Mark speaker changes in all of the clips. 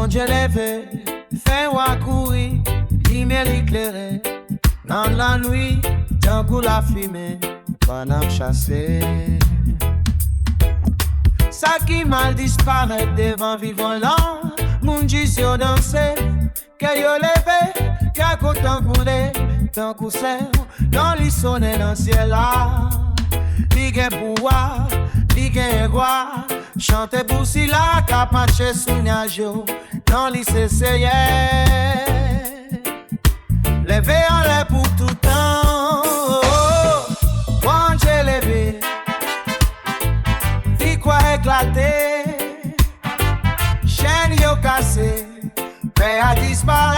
Speaker 1: Dieu levé, fait wa courir, lumière éclairée, dans la nuit, tant que la fumée, pendant chasser. Ça qui mal disparaît devant vivant là, mon Dieu sur danser, que yo levé, qu'à côté coulé, tant que c'est, dans les sonnes dans le ciel là, ligue pouvoir, ligue gloire, chante pour si la capache sous najo. Dans lycée c'est levé en l'air pour tout temps. Quand j'ai levé, vie quoi éclaté, chaîne yo cassé, paix a disparu.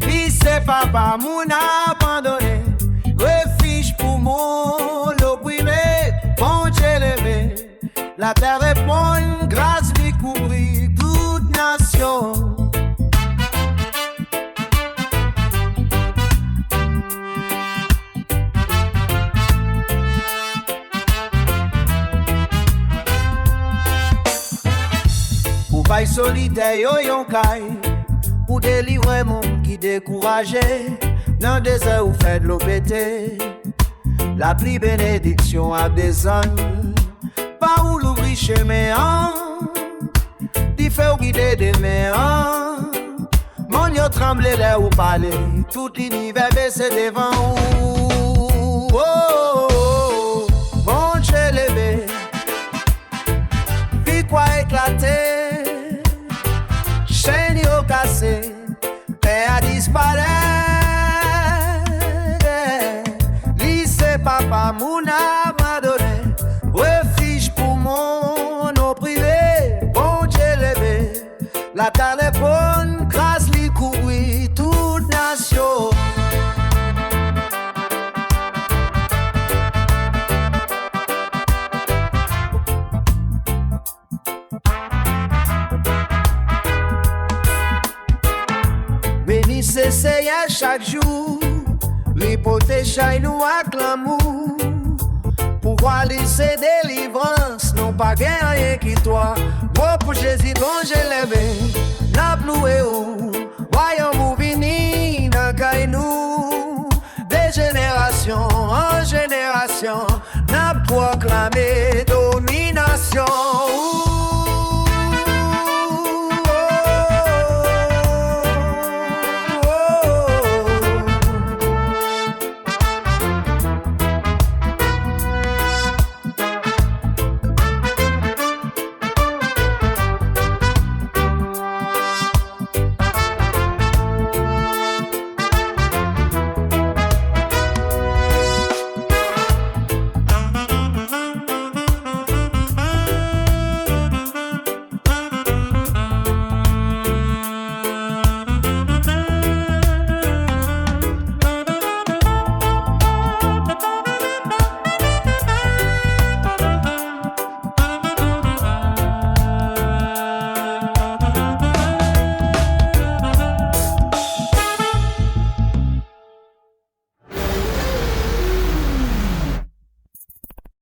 Speaker 1: Lycée papa moun abandonné, refuge pour mon l'opprimé. Quand j'ai levé, la terre répond, grâce lui couvrir toute nation. Pour bail solitaire yo yon kay, pour délivrer mon qui découragé, dans des heures où fait de l'OPT, la pluie bénédiction a des ânes. Pas où l'ouvrir chemin, d'y faire guider des mains. Mon yo tremble là où parler, tout l'univers baisse devant ou. Oh, oh, oh, mon Dieu levé, vie quoi éclaté, chaîne yo cassé, paix a disparu. Lycée papa moun abandonné, refuge pour mon opprimé. Bon Dieu levé, la terre est bonne, grâce lui couvrir toute nation. Bénissez Seigneur chaque jour, lui protéger nous avec l'amour. Pouvoir laisser délivrance, non pas rien qui toi. Moi pour Jésus, bon j'ai levé, n'a ploué ou, voyons vous venir, n'a qu'à nous. De génération en génération, n'a proclamé domination.